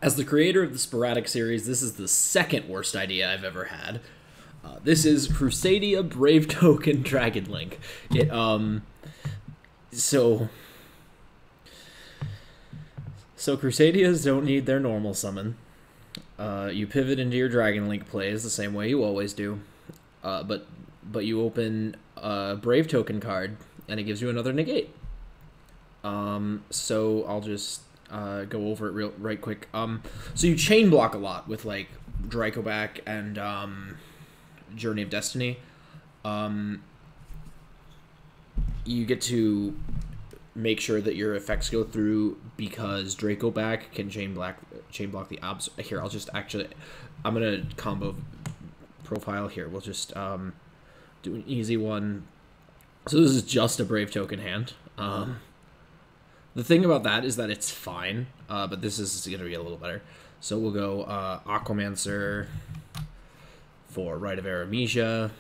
As the creator of the Sporadic series, this is the second worst idea I've ever had. This is Crusadia Brave Token Dragon Link. So Crusadias don't need their normal summon. You pivot into your Dragon Link plays the same way you always do. But you open a Brave Token card, and it gives you another negate. So I'll just go over it right quick. So you chain block a lot with like Dracoback and Journey of Destiny. You get to make sure that your effects go through because Dracoback can chain block the obs. Here, I'm gonna combo profile here. We'll just do an easy one. So this is just a Brave Token hand. The thing about that is that it's fine, but this is going to be a little better. So we'll go Aquamancer for Rite of Aramesia.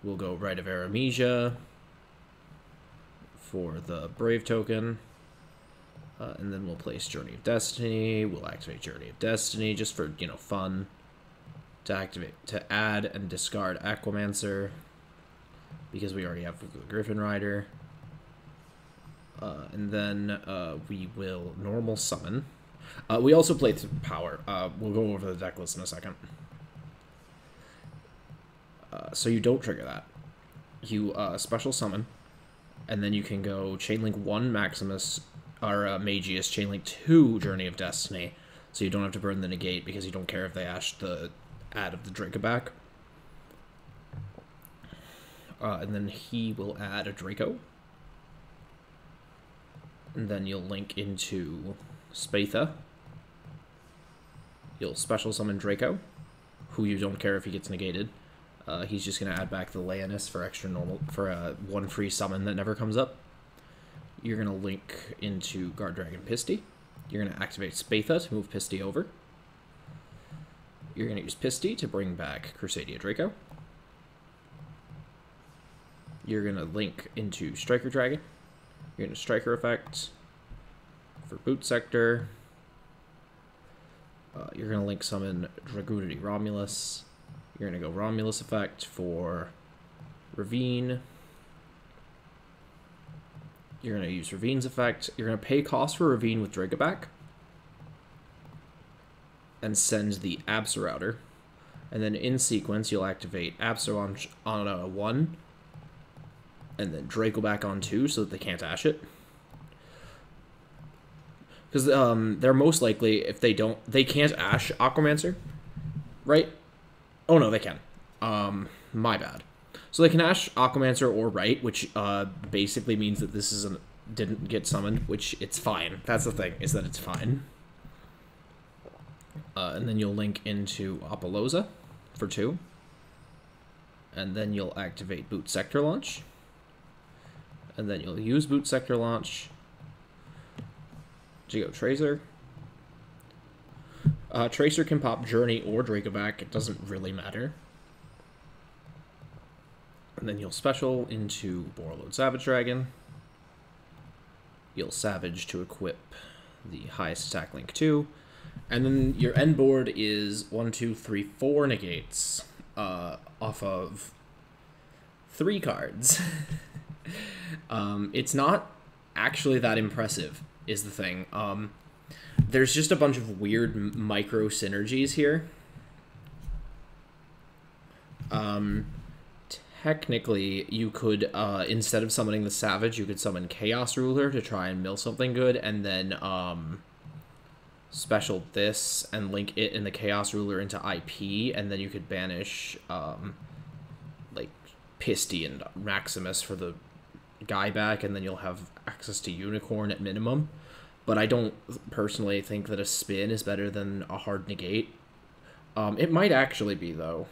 We'll go Rite of Aramesia for the Brave Token. And then we'll place Journey of Destiny. We'll activate Journey of Destiny just for, fun. To add and discard Aquamancer because we already have the Griffin Rider. And then we will normal summon. We also play through power. We'll go over the deck list in a second. So you don't trigger that. You special summon, and then you can go Chainlink 1 Maximus, or Magius, Chainlink 2 Journey of Destiny, so you don't have to burn the negate because you don't care if they ash the add of the Dracoback. And then he will add a Draco. And then you'll link into Spatha. You'll special summon Draco, who you don't care if he gets negated. He's just going to add back the Leonis for extra normal, for a one free summon that never comes up. You're going to link into Guard Dragon Pisty. You're going to activate Spatha to move Pisty over. You're going to use Pisty to bring back Crusadia Draco. You're going to link into Striker Dragon. You're going to Striker effect for Boot Sector. You're going to link summon Dragoonity Romulus. You're going to go Romulus effect for Ravine. You're going to use Ravine's effect. You're going to pay cost for Ravine with Dracoback. And send the Absorouter. And then in sequence, you'll activate Absor on a 1. And then Dracoback on 2 so that they can't ash it. Because they're most likely, if they don't, they can't ash Aquamancer, right? Oh no, they can. My bad. So they can ash Aquamancer or Right, which basically means that this didn't get summoned, which it's fine. That's the thing, is that it's fine. And then you'll link into Apollousa for 2. And then you'll activate Boot Sector Launch. And then you'll use Boot Sector Launch to go Tracer. Tracer can pop Journey or Dracoback. It doesn't really matter. And then you'll special into Borreload Savage Dragon. You'll Savage to equip the highest attack link 2. And then your end board is 1, 2, 3, 4 negates off of 3 cards. It's not actually that impressive, is the thing. There's just a bunch of weird micro synergies here. Technically, you could, instead of summoning the Savage, you could summon Chaos Ruler to try and mill something good, and then, special this and link it and the Chaos Ruler into IP, and then you could banish, like, Pisty and Maximus for the guy back, and then you'll have access to Unicorn at minimum. But I don't personally think that a spin is better than a hard negate. It might actually be, though.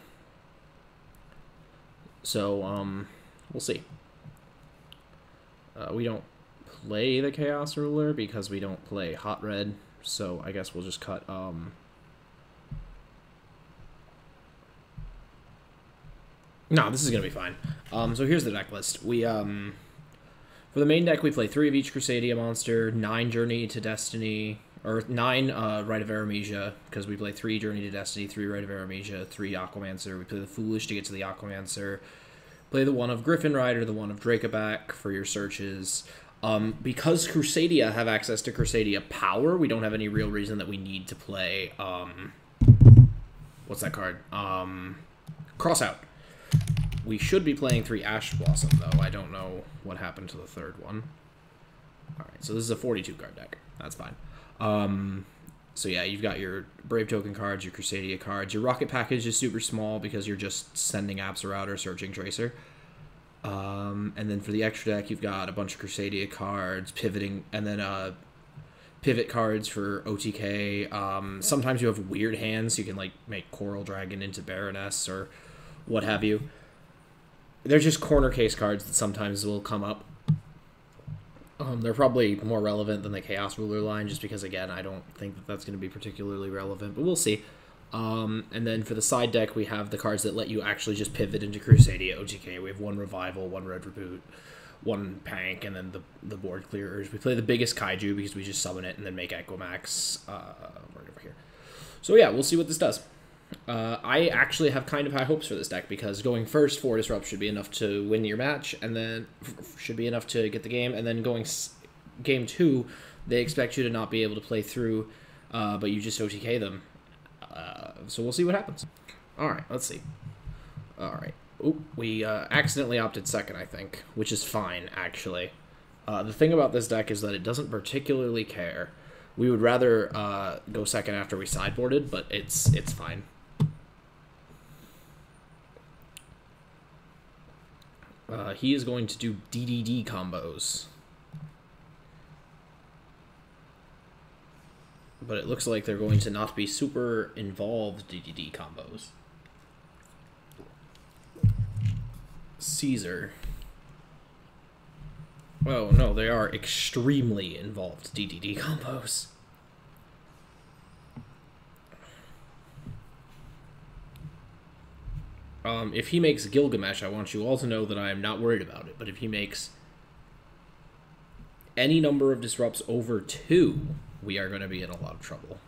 So, we'll see. We don't play the Chaos Ruler because we don't play Hot Red, so I guess we'll just cut, No, this is gonna be fine. So here's the deck list. We, For the main deck, we play 3 of each Crusadia monster, 9 Journey to Destiny, or 9 Rite of Aramesia, because we play 3 Journey to Destiny, 3 Rite of Aramesia, 3 Aquamancer. We play the Foolish to get to the Aquamancer. Play the one of Griffin Rider, the one of Dracoback for your searches. Because Crusadia have access to Crusadia power, we don't have any real reason that we need to play, what's that card? Crossout. We should be playing 3 Ash Blossom, though. I don't know what happened to the third one. Alright, so this is a 42 card deck. That's fine. So yeah, you've got your Brave Token cards, your Crusadia cards. Your Rocket Package is super small because you're just sending Apps out or searching Tracer. And then for the extra deck, you've got a bunch of Crusadia cards, pivoting, and then pivot cards for OTK. Sometimes you have weird hands, so you can like make Coral Dragon into Baroness or what have you. They're just corner case cards that sometimes will come up. They're probably more relevant than the Chaos Ruler line, just because, again, I don't think that that's going to be particularly relevant, but we'll see. And then for the side deck, we have the cards that let you actually just pivot into Crusadia OTK. We have 1 Revival, 1 Red Reboot, 1 Pank, and then the board clearers. We play the biggest Kaiju because we just summon it and then make Equimax right over here. So yeah, we'll see what this does. I actually have kind of high hopes for this deck, because going first 4 Disrupt should be enough to win your match, and then should be enough to get the game, and then going game 2, they expect you to not be able to play through, but you just OTK them. So we'll see what happens. Alright, let's see. Alright. Oop, we accidentally opted second, I think, which is fine, actually. The thing about this deck is that it doesn't particularly care. We would rather go second after we sideboarded, but it's fine. He is going to do DDD combos. But it looks like they're going to not be super involved DDD combos. Caesar. Oh, no, they are extremely involved DDD combos. If he makes Gilgamesh, I want you all to know that I am not worried about it. But if he makes any number of disrupts over 2, we are going to be in a lot of trouble.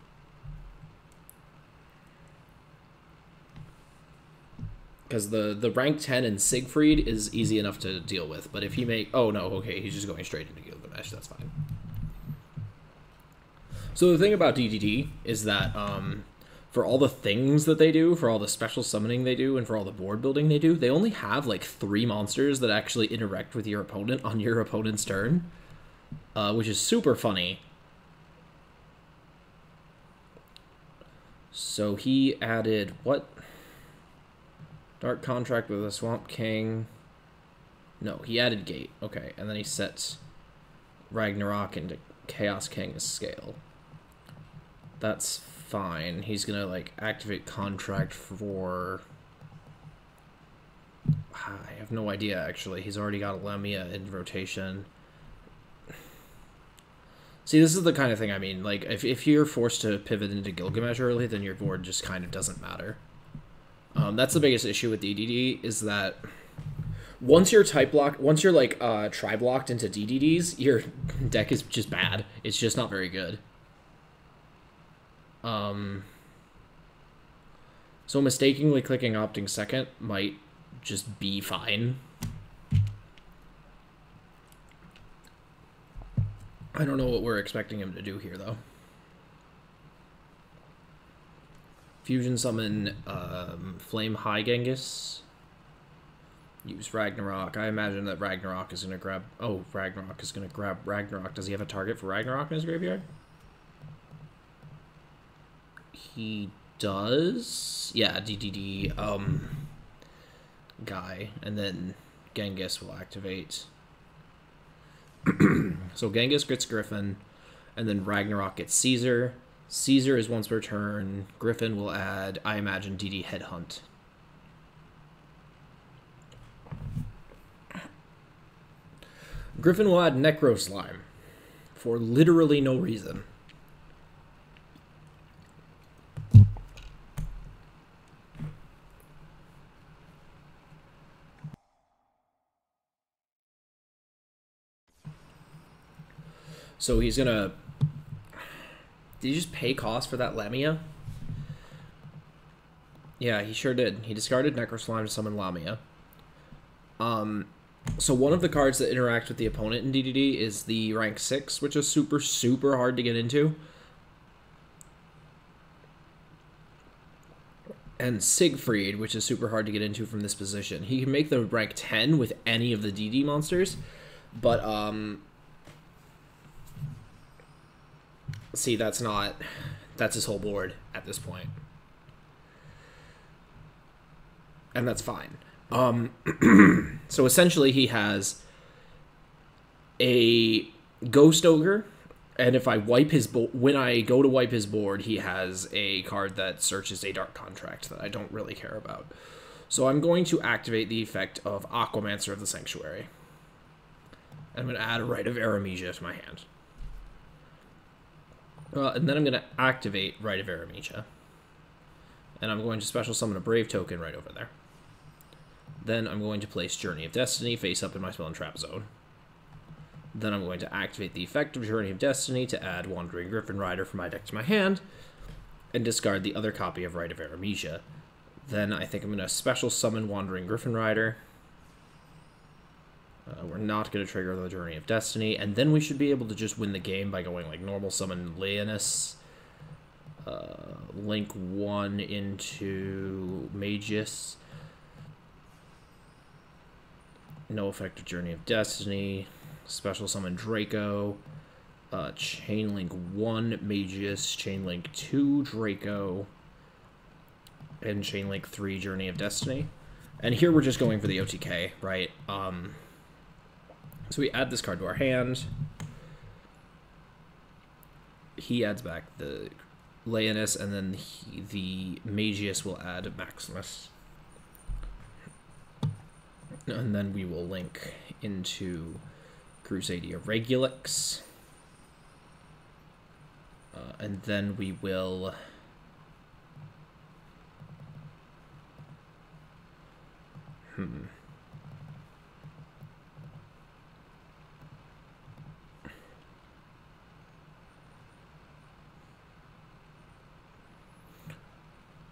Because the rank 10 in Siegfried is easy enough to deal with. But if he make... Oh, no, okay, he's just going straight into Gilgamesh. That's fine. So the thing about DDD is that... for all the things that they do, for all the special summoning they do, and for all the board building they do, they only have like 3 monsters that actually interact with your opponent on your opponent's turn, which is super funny. So he added, what? Dark Contract with a Swamp King. No, he added Gate. Okay, and then he sets Ragnarok into Chaos King's scale. That's fine. He's gonna like activate contract for... I have no idea, actually. He's already got Lamia in rotation. See, this is the kind of thing I mean. Like, if you're forced to pivot into Gilgamesh early, then your board just kind of doesn't matter. That's the biggest issue with DDD, is that once you're type blocked, once you're like tri-blocked into DDDs, your deck is just bad. It's just not very good. So mistakenly clicking opting second might just be fine. I don't know what we're expecting him to do here, though. Fusion summon Flame High Genghis. Use Ragnarok. I imagine that Ragnarok is going to grab... Oh, Ragnarok is going to grab Ragnarok. Does he have a target for Ragnarok in his graveyard? He does. Yeah, DDD guy. And then Genghis will activate. So Genghis gets Griffin, and then Ragnarok gets Caesar. Caesar is once per turn. Griffin will add, I imagine, DD Headhunt. Griffin will add Necro Slime for literally no reason. So he's gonna Did he just pay cost for that Lamia? Yeah, he sure did. He discarded Necroslime to summon Lamia. So one of the cards that interact with the opponent in DDD is the rank 6, which is super, super hard to get into. And Siegfried, which is super hard to get into from this position. He can make the rank 10 with any of the DD monsters, but, see, that's his whole board at this point. And that's fine. So essentially he has a Ghost Ogre, and if I wipe his when I go to wipe his board, he has a card that searches a Dark Contract that I don't really care about. So I'm going to activate the effect of Aquamancer of the Sanctuary. I'm going to add a Rite of Aramesia to my hand. And then I'm going to activate Rite of Aramesia. And I'm going to special summon a Brave token right over there. Then I'm going to place Journey of Destiny face up in my spell and trap zone. Then I'm going to activate the effect of Journey of Destiny to add Wandering Griffin Rider from my deck to my hand, and discard the other copy of Rite of Aramesia. Then I think I'm going to special summon Wandering Griffin Rider. We're not going to trigger the Journey of Destiny, and then we should be able to just win the game by going like normal summon Leonis, link 1 into Magus. No effect of Journey of Destiny. Special summon Draco. Chainlink 1 Magus. Chainlink 2 Draco. And Chainlink 3 Journey of Destiny. And here we're just going for the OTK, right? So we add this card to our hand. He adds back the Leonis, and then the Magus will add Maximus. And then we will link into Crusadia Regulix. And then we will...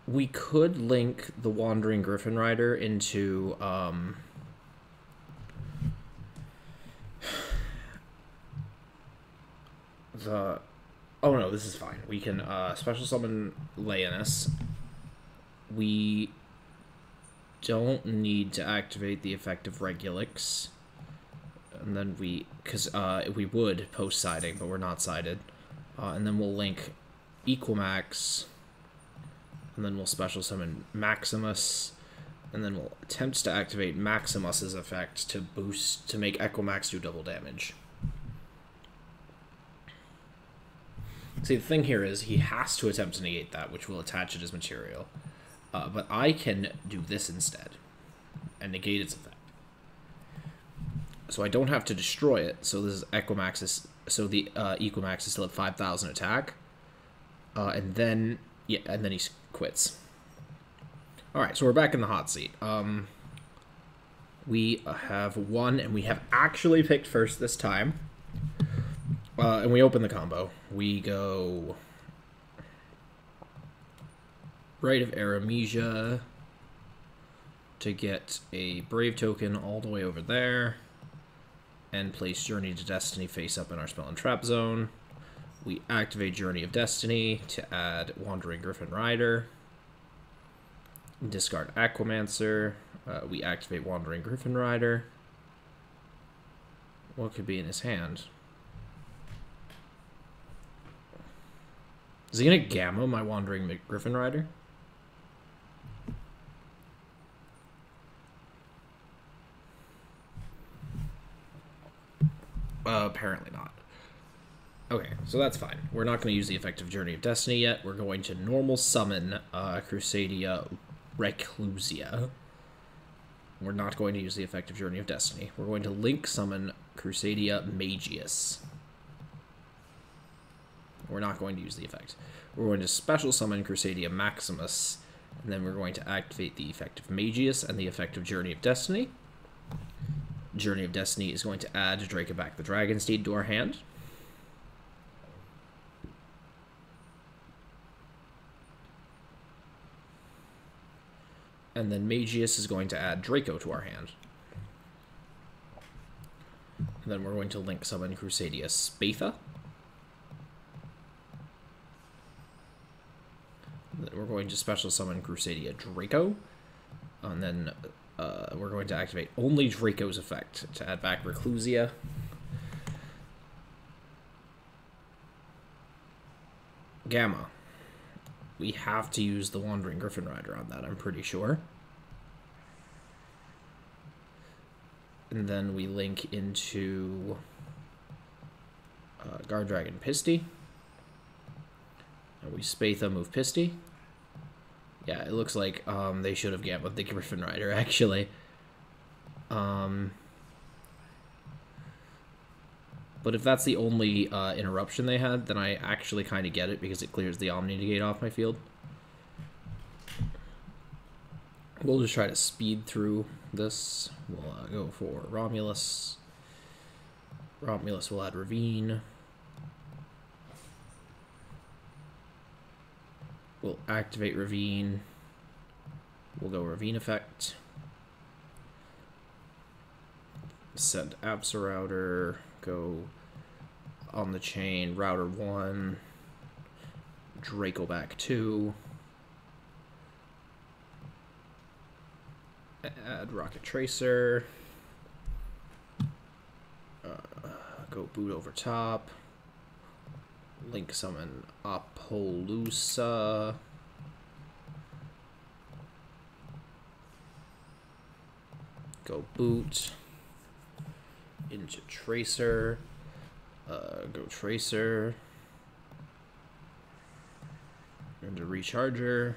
We could link the Wandering Griffin Rider into... Oh no, this is fine. We can special summon Leonis. We don't need to activate the effect of Regulix. And then because we would post-siding, but we're not sided. And then we'll link Equimax. And then we'll special summon Maximus. And then we'll attempt to activate Maximus's effect to make Equimax do double damage. See, the thing here is he has to attempt to negate that, which will attach it as material. But I can do this instead and negate its effect. So I don't have to destroy it. So this is Equimax. So the Equimax is still at 5,000 attack. And then he quits. All right, so we're back in the hot seat. We have won, and we have actually picked first this time. And we open the combo. We go Rite of Aramesia to get a Brave token all the way over there, and place Journey to Destiny face up in our spell and trap zone. We activate Journey of Destiny to add Wandering Griffin Rider. Discard Aquamancer. We activate Wandering Griffin Rider. What could be in his hand? Is he going to Gamma my Wandering Griffin Rider? Apparently not. Okay, so that's fine. We're not going to use the effect of Journey of Destiny yet. We're going to normal summon Crusadia Reclusia. We're not going to use the effect of Journey of Destiny. We're going to link summon Crusadia Magus. We're not going to use the effect. We're going to special summon Crusadia Maximus, and then we're going to activate the effect of Magus and the effect of Journey of Destiny. Journey of Destiny is going to add Dracoback the Dragonsteed to our hand. And then Magius is going to add Draco to our hand. And then we're going to link summon Crusadia Spatha. And then we're going to special summon Crusadia Draco. And then we're going to activate only Draco's effect to add back Reclusia. Gamma. We have to use the Wandering Griffin Rider on that, I'm pretty sure. And then we link into Guard Dragon Pisty. And we Spatha move Pisty. Yeah, it looks like they should have gambled the Griffin Rider, actually. But if that's the only interruption they had, then I actually kind of get it, because it clears the Omni Negate off my field. We'll just try to speed through this. We'll go for Romulus. Romulus will add Ravine. We'll activate Ravine. We'll go Ravine effect. Send Absa Router. Go on the chain. Router 1. Draco back 2. Add Rocket Tracer. Go boot over top. Link summon Apollousa. Go boot. Into Tracer. Go Tracer. Into Recharger.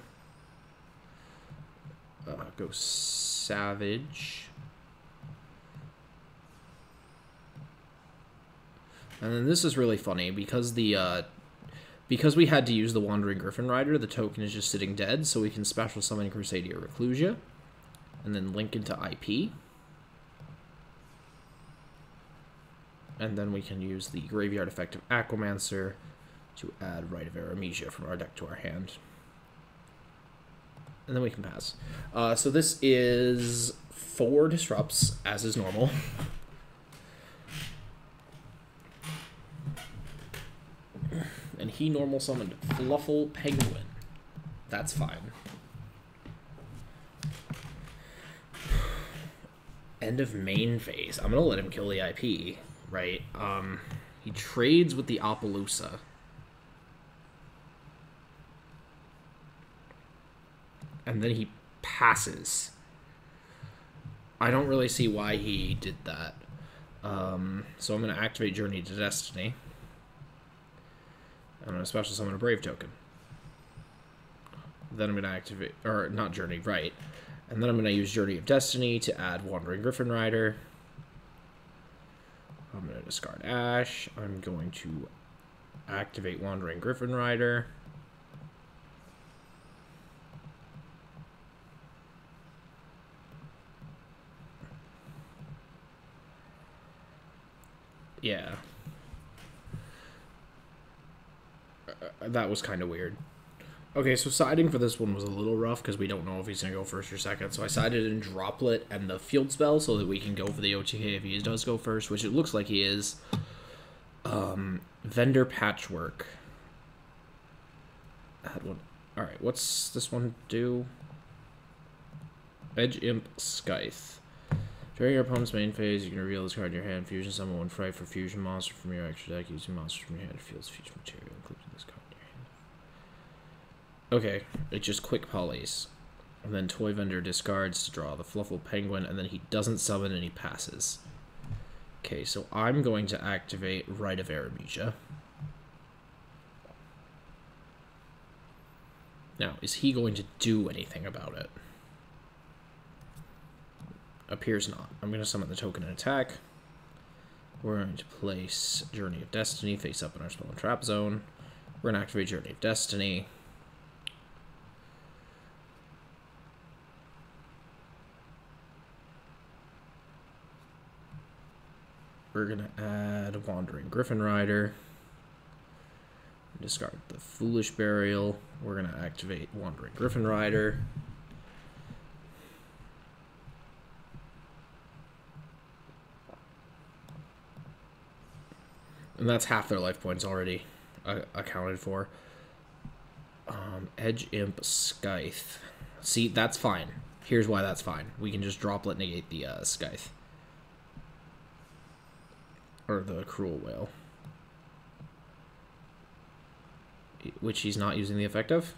Go Savage. And then this is really funny because because we had to use the Wandering Griffin Rider, the token is just sitting dead, so we can special summon Crusadia Reclusia and then link into IP. And then we can use the Graveyard effect of Aquamancer to add Rite of Aramesia from our deck to our hand. And then we can pass. So this is 4 disrupts, as is normal. And he normal summoned Fluffle Penguin. That's fine. End of main phase. I'm going to let him kill the IP, right? He trades with the Apollousa. And then he passes. I don't really see why he did that. So I'm going to activate Journey to Destiny. I'm going to special summon a Brave token. Then I'm going to activate, or not Journey, right. And then I'm going to use Journey of Destiny to add Wandering Griffin Rider. I'm going to discard Ash. I'm going to activate Wandering Griffin Rider. Yeah. That was kind of weird. Okay, so siding for this one was a little rough because we don't know if he's going to go first or second. So I sided in Droplet and the Field Spell so that we can go for the OTK if he does go first, which it looks like he is. Vendor Patchwork. That one. Alright, what's this one do? Edge Imp Scythe. During your opponent's main phase, you can reveal this card in your hand. Fusion summon 1 fright for fusion monster from your extra deck using monsters from your hand to field fusion material, including this card in your hand. Okay, it just quick polys. And then Toy Vendor discards to draw the Fluffle Penguin, and then he doesn't summon and he passes. Okay, so I'm going to activate Rite of Aramesia. Now, is he going to do anything about it? Appears not. I'm going to summon the token and attack. We're going to place Journey of Destiny face up in our spell and trap zone. We're going to activate Journey of Destiny. We're going to add Wandering Griffin Rider. Discard the Foolish Burial. We're going to activate Wandering Griffin Rider. And that's half their life points already accounted for. Edge Imp Scythe. See, that's fine. Here's why that's fine. We can just droplet negate the Scythe. Or the Cruel Whale. Which he's not using the effect of.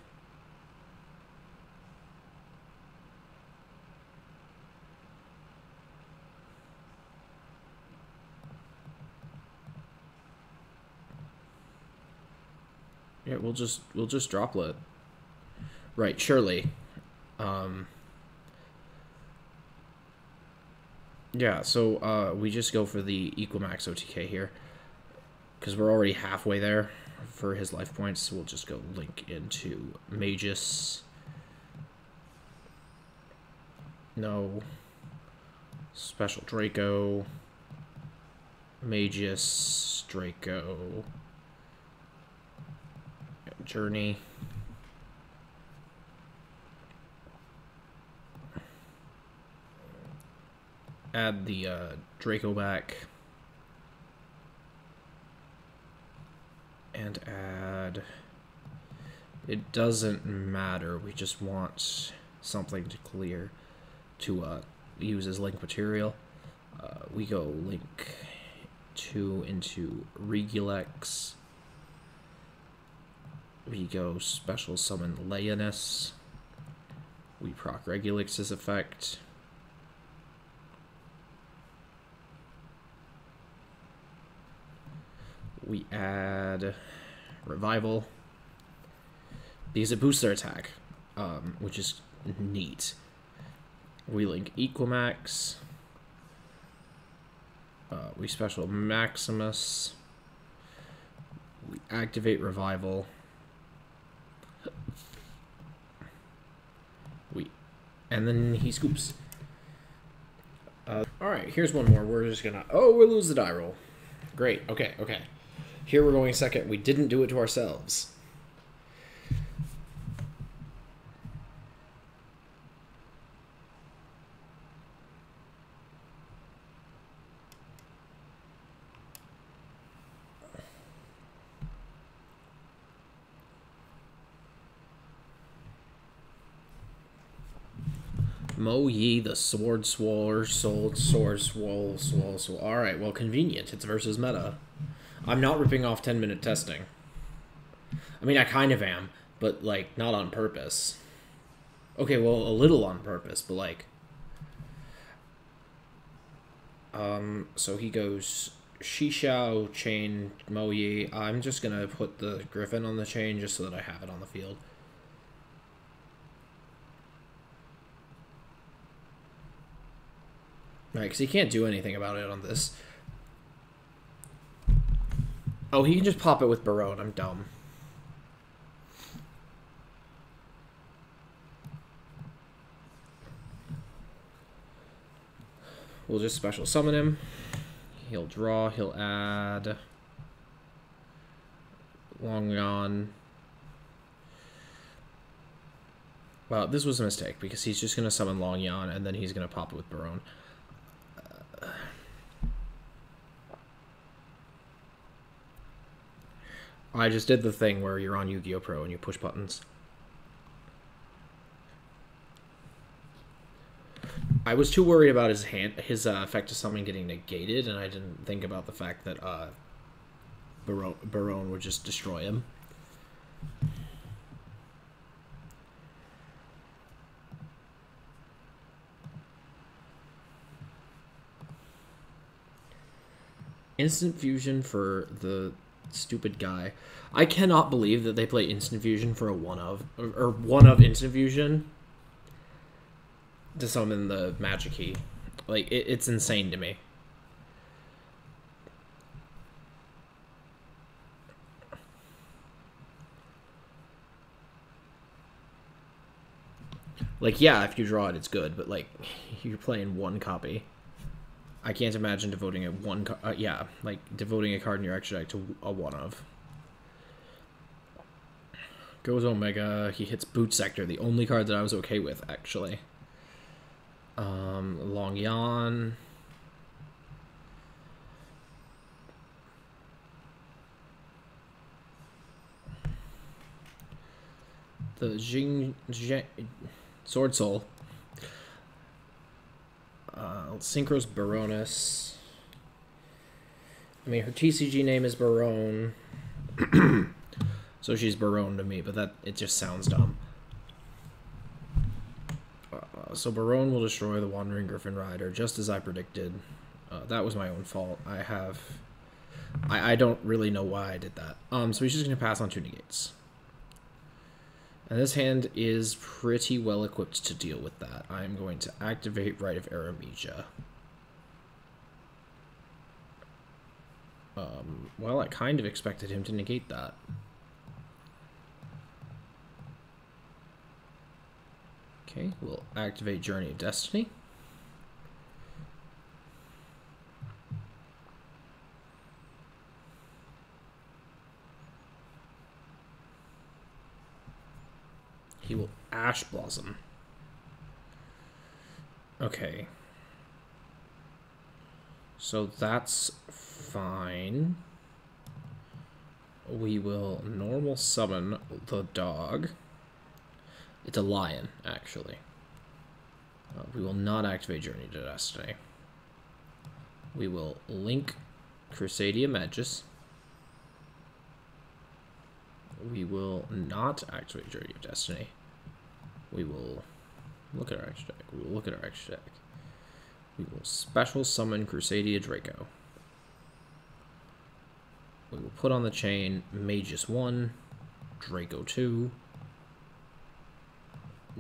Yeah, we'll just droplet. Right, surely. Yeah, so we just go for the Equimax OTK here. Because we're already halfway there for his life points. So we'll just go link into Magus. No. Special Draco. Magus. Draco. Journey. Add the Draco back. And add... It doesn't matter. We just want something to clear to use as link material. We go link 2 into Regulex. We go special summon Leoness. We proc Regulex's effect. We add Revival. Because it boosts their attack, which is neat. We link Equimax. We special Maximus. We activate Revival. And then he scoops. Alright, here's one more. We're just gonna... Oh, we lose the die roll. Great. Okay, okay. Here we're going second. We didn't do it to ourselves. Mo Yi, the Sword Swoller, Sword Swole. Alright, well, convenient. It's versus meta. I'm not ripping off 10-minute testing. I mean, I kind of am, but, like, not on purpose. Okay, well, a little on purpose, but, like... So he goes Shishao, Chain, Mo Yi. I'm just gonna put the Griffin on the chain just so that I have it on the field. Right, because he can't do anything about it on this. Oh, he can just pop it with Barone. I'm dumb. We'll just special summon him. He'll draw. He'll add Long Yon. Well, this was a mistake because he's just going to summon Long Yon and then he's going to pop it with Barone. I just did the thing where you're on Yu-Gi-Oh! Pro and you push buttons. I was too worried about his effect of summon getting negated, and I didn't think about the fact that Barone would just destroy him. Instant fusion for the stupid guy. I cannot believe that they play instant fusion for a one of instant fusion to summon the magic key. Like, it's insane to me. Like, yeah, if you draw it, it's good, but, like, you're playing one copy. I can't imagine devoting a devoting a card in your extra deck to a one of. Goes Omega. He hits Boot Sector, the only card that I was okay with, actually. Long Yon. the Sword Soul. Synchros Baroness. I mean, her TCG name is Barone. So she's Barone to me, but it just sounds dumb. So Barone will destroy the Wandering Griffin Rider, just as I predicted. That was my own fault. I don't really know why I did that. So he's just going to pass on 2 negates. And this hand is pretty well equipped to deal with that. I'm going to activate Rite of Aramesia. Well, I kind of expected him to negate that. Okay, we'll activate Journey of Destiny. He will Ash Blossom. Okay. So that's fine. We will normal summon the dog. It's a lion, actually. We will not activate Journey to Destiny. We will link Crusadia Magus. We will not activate Journey of Destiny. We will look at our extra deck. We will look at our extra deck. We will special summon Crusadia Draco. We will put on the chain Magus 1, Draco 2,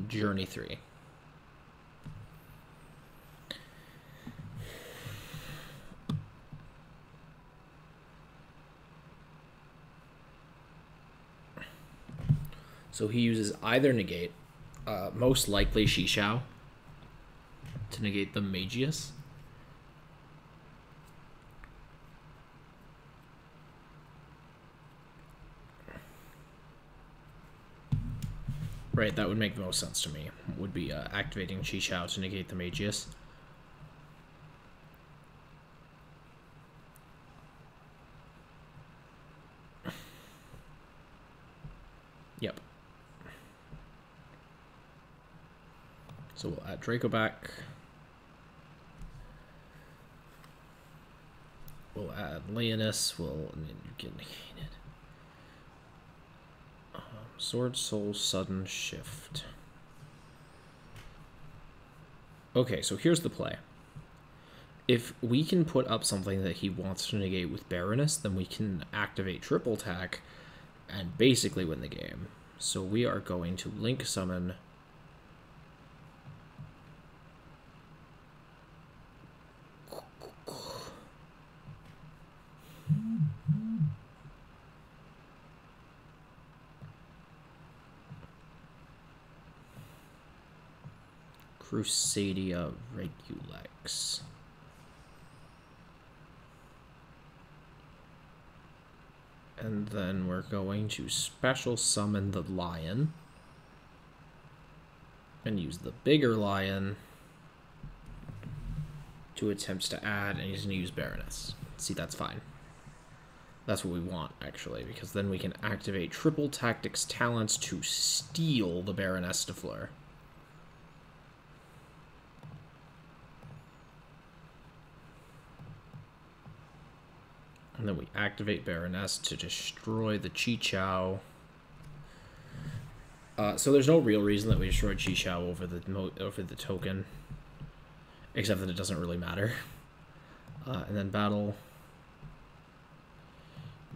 Journey 3. So he uses either negate, most likely Shishao, to negate the Magius. Right, that would make the most sense to me. Would be activating Shishao to negate the Magius. Yep. So we'll add Draco back. We'll add Leonis. We'll get negated. Sword Soul Sudden Shift. Okay, so here's the play. If we can put up something that he wants to negate with Baroness, then we can activate Triple Attack and basically win the game. So we are going to link summon Crusadia Regulex. And then we're going to special summon the lion and use the bigger lion to attempt to add, and he's going to use Baroness. See, that's fine. That's what we want, actually, because then we can activate Triple Tactics Talents to steal the Baroness de Fleur. And then we activate Baroness to destroy the Chi-Chao. So there's no real reason that we destroyed Chi-Chao over the token, except that it doesn't really matter. And then battle.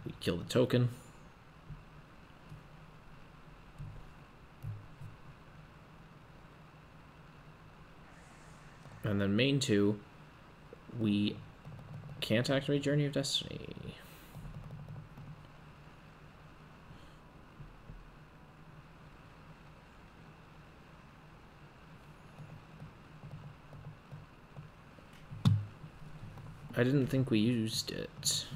We kill the token. And then main 2, we can't activate Journey of Destiny. I didn't think we used it.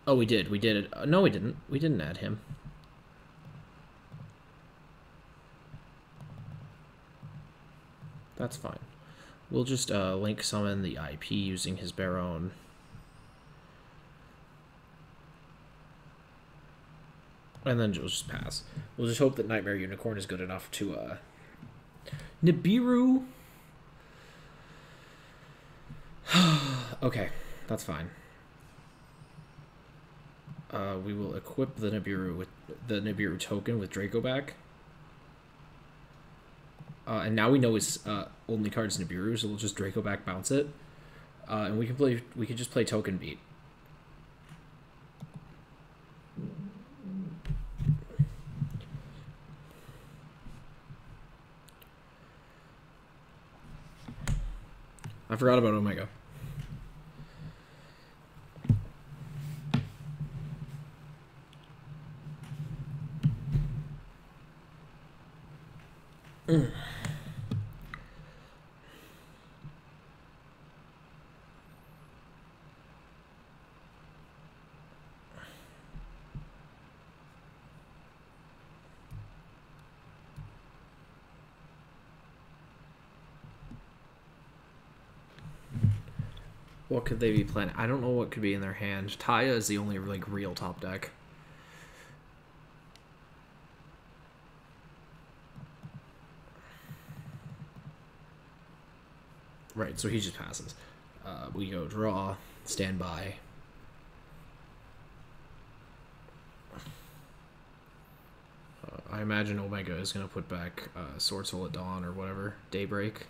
Oh, we did. We did it. No, we didn't. We didn't add him. That's fine. We'll just link summon the IP using his Baron. And then we'll just pass. We'll just hope that Nightmare Unicorn is good enough to, Nibiru... Okay, that's fine. We will equip the Nibiru with the Nibiru token with Draco back. And now we know his only card is Nibiru, so we'll just Draco back bounce it. And we can just play token beat. I forgot about Omega. What could they be playing? I don't know what could be in their hand. Taya is the only like real top deck. Right, so he just passes. We go draw, stand by. I imagine Omega is going to put back Sword Soul at Dawn or whatever. Daybreak.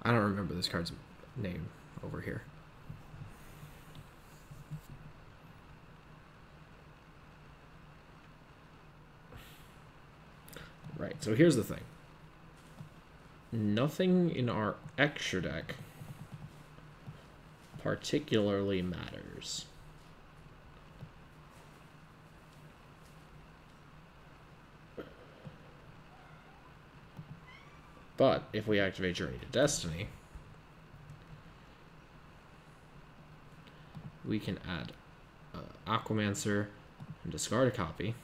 I don't remember this card's name over here. Right, so here's the thing. Nothing in our extra deck particularly matters. But if we activate Journey to Destiny, we can add Aquamancer and discard a copy.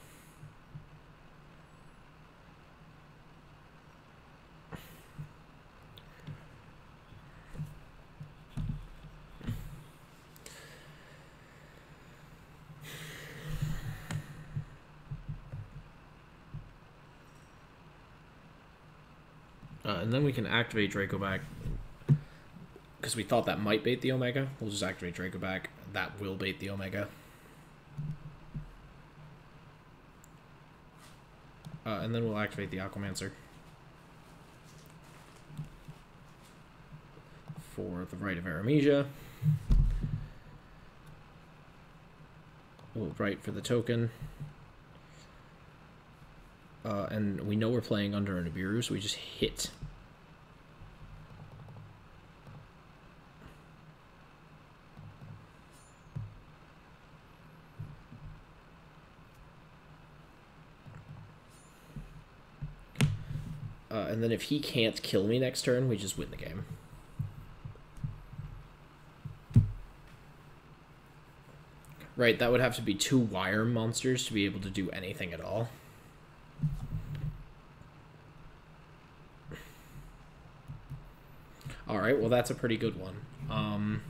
And then we can activate Draco back because we thought that might bait the Omega. We'll just activate Draco back. That will bait the Omega. And then we'll activate the Aquamancer for the Rite of Aramesia. We'll write for the token. And we know we're playing under a Nibiru, so we just hit. And then if he can't kill me next turn, we just win the game. Right, that would have to be 2 wire monsters to be able to do anything at all. Alright, well that's a pretty good one.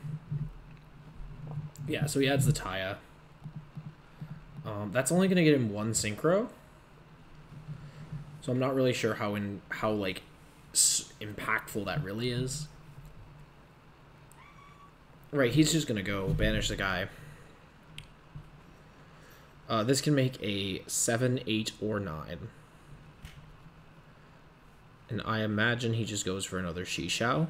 Yeah, so he adds the Taya. That's only going to get him 1 synchro. So I'm not really sure how like impactful that really is. Right, he's just gonna go banish the guy. This can make a 7, 8, or 9. And I imagine he just goes for another Shishao.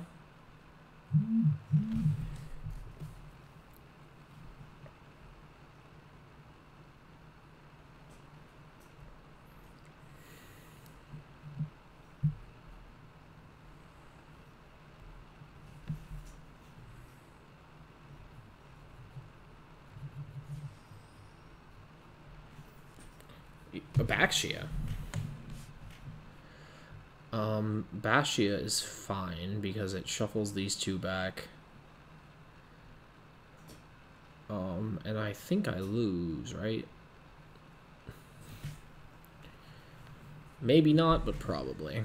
Baxia. Baxia is fine because it shuffles these 2 back. And I think I lose, right? Maybe not, but probably.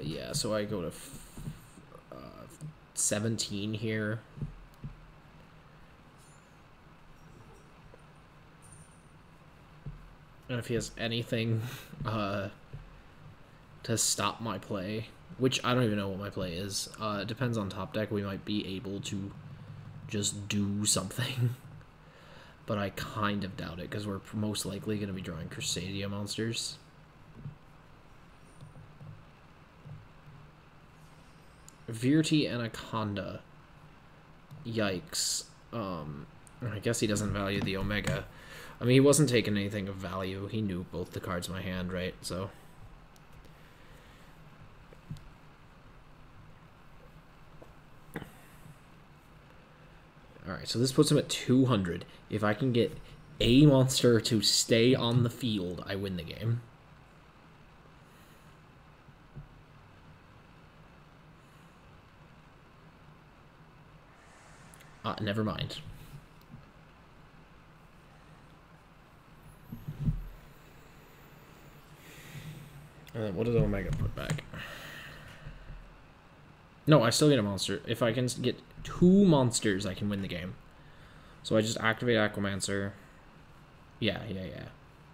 Yeah, so I go to 17 here. And if he has anything to stop my play, which I don't even know what my play is. It depends on top deck. We might be able to just do something. But I kind of doubt it, because we're most likely going to be drawing Crusadia monsters. Virti Anaconda. Yikes. I guess he doesn't value the Omega. I mean, he wasn't taking anything of value. He knew both the cards in my hand, right? So... Alright, so this puts him at 200. If I can get a monster to stay on the field, I win the game. Never mind. What does Omega put back? No, I still get a monster. If I can get 2 monsters, I can win the game. So I just activate Aquamancer. Yeah.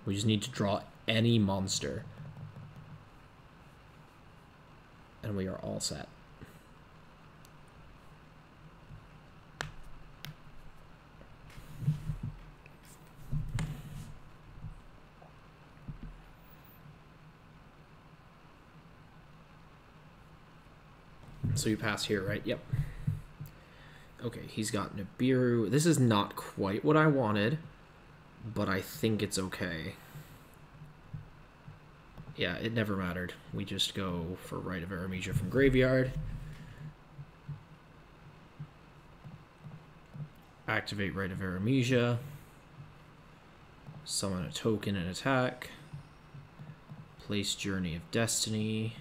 We just need to draw any monster. And we are all set. So you pass here, right? Yep. Okay, he's got Nibiru. This is not quite what I wanted, but I think it's okay. Yeah, it never mattered. We just go for Rite of Aramesia from Graveyard. Activate Rite of Aramesia. Summon a token and attack. Place Journey of Destiny.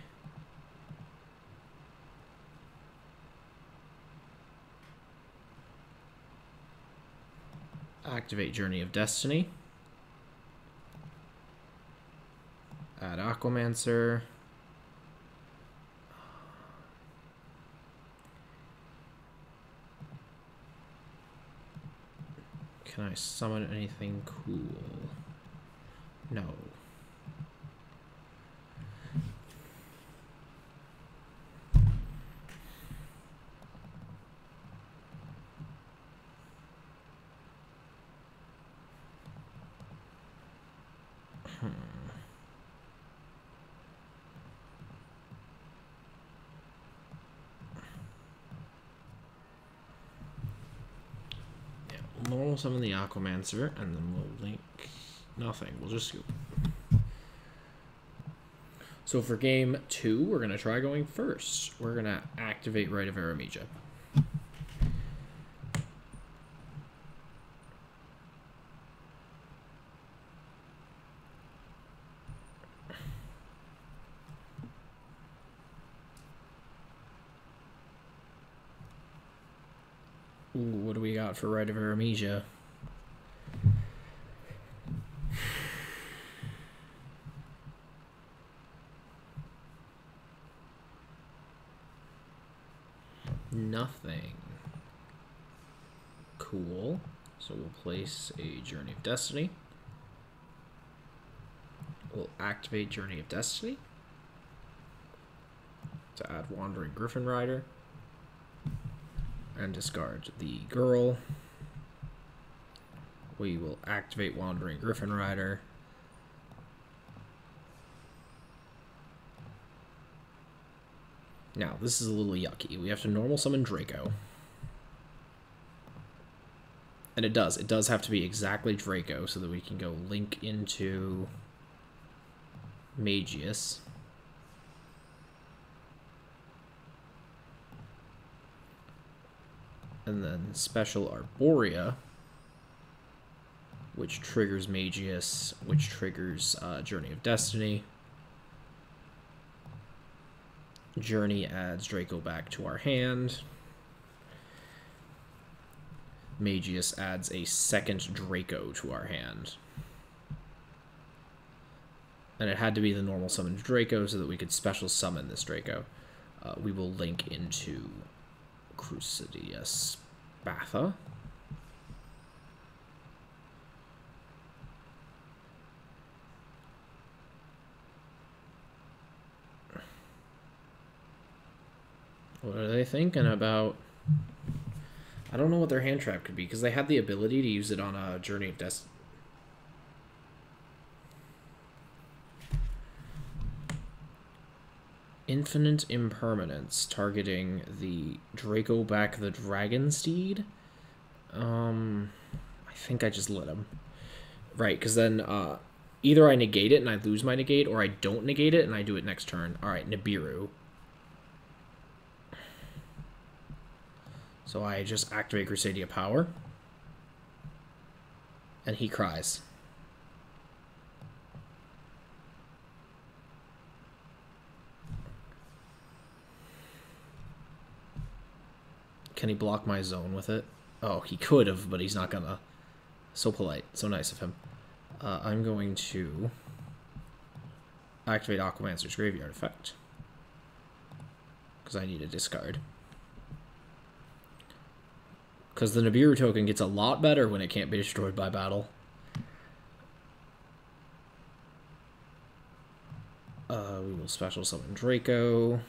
Activate Journey of Destiny. Add Aquamancer. Can I summon anything cool? No. Normal summon the Aquamancer, and then we'll link nothing. We'll just scoop. So for game 2, we're going to try going first. We're going to activate Rite of Aramesia. Ooh, what do we got for Rite of Aramesia? Nothing. Cool. So we'll place a Journey of Destiny. We'll activate Journey of Destiny to add Wandering Griffin Rider. And discard the girl. We will activate Wandering Griffin Rider. Now, this is a little yucky. We have to normal summon Draco. And it does have to be exactly Draco so that we can go link into Magius. And then Special Arborea, which triggers Magius, which triggers Journey of Destiny. Journey adds Draco back to our hand. Magius adds a second Draco to our hand. And it had to be the normal summoned Draco so that we could special summon this Draco. We will link into Crusadia Spatha. What are they thinking about? I don't know what their hand trap could be, because they had the ability to use it on a Journey of Destiny. Infinite Impermanence, targeting the Draco back the Dragon Steed. I think I just let him. Right, because then either I negate it and I lose my negate, or I don't negate it and I do it next turn. Alright, Nibiru. So I just activate Crusadia Power. And he cries. Can he block my zone with it? Oh, he could have, but he's not gonna. So polite. So nice of him. I'm going to activate Aquamancer's Graveyard effect. Because I need a discard. Because the Nibiru token gets a lot better when it can't be destroyed by battle. We will special summon Draco.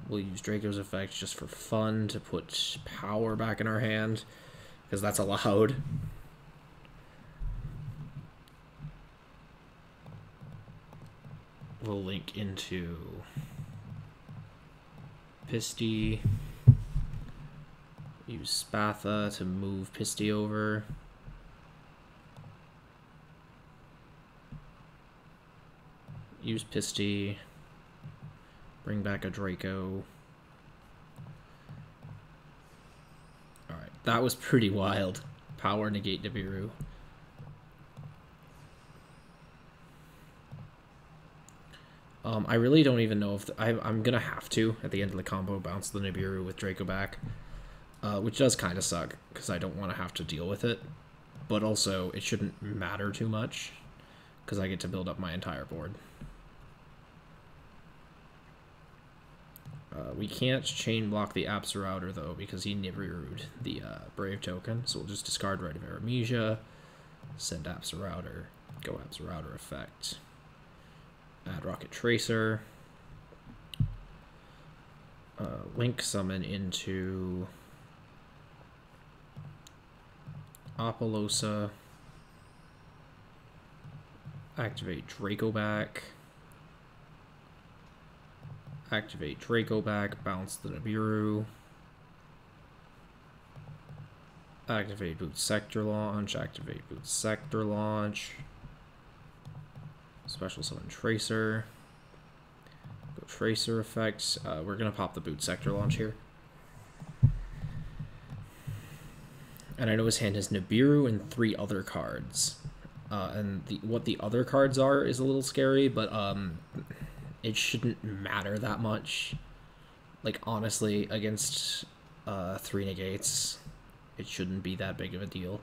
We'll use Draco's effect just for fun to put power back in our hand, because that's allowed. We'll link into Pisty. Use Spatha to move Pisty over. Use Pisty. Bring back a Draco. Alright, that was pretty wild. Power negate Nibiru. I really don't even know if... I'm gonna have to, at the end of the combo, bounce the Nibiru with Draco back. Which does kind of suck, because I don't want to have to deal with it. But also, it shouldn't matter too much, because I get to build up my entire board. We can't chain block the Absorouter, though, because he Nibiru'd the Brave token. So we'll just discard Rite of Aramesia, send Absorouter, go Absorouter effect, add Rocket Tracer, link summon into Apollosa, activate Draco back. Activate Draco back, bounce the Nibiru. Activate Boot Sector launch, activate Boot Sector launch. Special summon Tracer. Go Tracer effect. We're gonna pop the Boot Sector launch here. And I know his hand has Nibiru and 3 other cards. And what the other cards are is a little scary, but it shouldn't matter that much. Like, honestly, against 3 negates, it shouldn't be that big of a deal.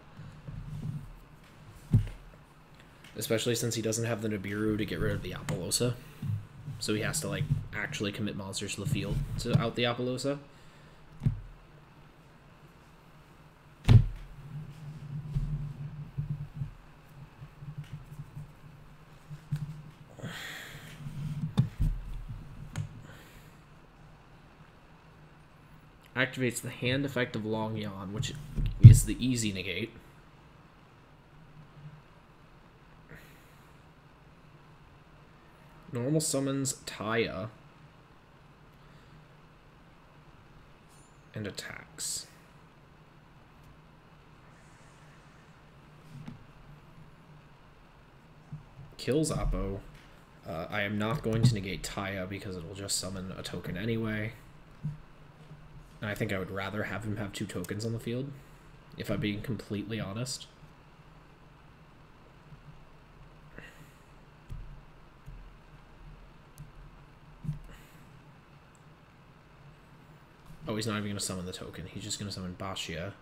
Especially since he doesn't have the Nibiru to get rid of the Apollosa. So he has to, like, actually commit monsters to the field to out the Apollosa. Activates the hand effect of Long Yawn, which is the easy negate. Normal summons Taya. And attacks. Kills Oppo. I am not going to negate Taya because it will just summon a token anyway. And I think I would rather have him have 2 tokens on the field, if I'm being completely honest. Oh, he's not even going to summon the token. He's just going to summon Bashia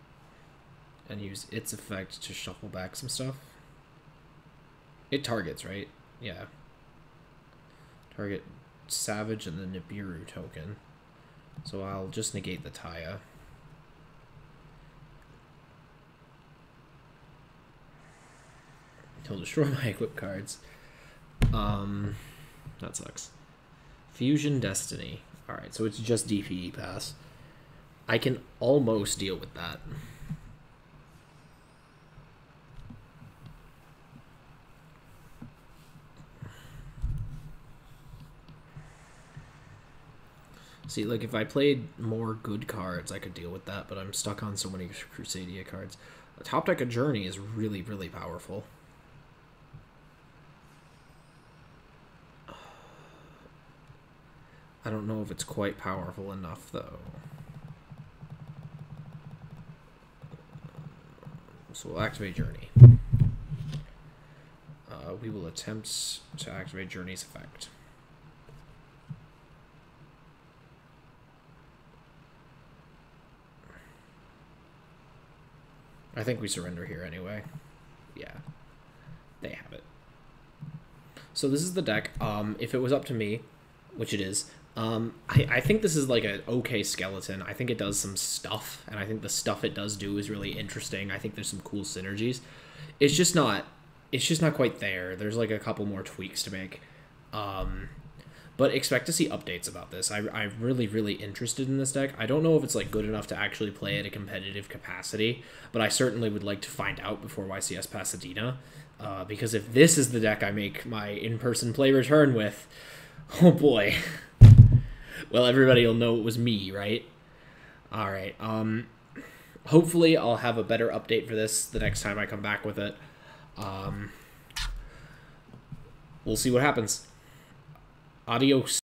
and use its effect to shuffle back some stuff. It targets, right? Yeah. Target Savage and the Nibiru token. So I'll just negate the Taya. He'll destroy my equip cards. That sucks. Fusion Destiny. Alright, so it's just DPE pass. I can almost deal with that. See, like, if I played more good cards, I could deal with that, but I'm stuck on so many Crusadia cards. The top deck of Journey is really, really powerful. I don't know if it's quite powerful enough, though. So we'll activate Journey. We will attempt to activate Journey's effect. I think we surrender here anyway. Yeah. They have it. So this is the deck. If it was up to me, which it is, I think this is like an okay skeleton. I think it does some stuff, and I think the stuff it does do is really interesting. I think there's some cool synergies. It's just not quite there. There's like a couple more tweaks to make. But expect to see updates about this. I'm really, really interested in this deck. I don't know if it's like good enough to actually play at a competitive capacity, but I certainly would like to find out before YCS Pasadena. Because if this is the deck I make my in-person play return with, oh boy. Well, everybody will know it was me, right? Alright, hopefully I'll have a better update for this the next time I come back with it. We'll see what happens. Adios.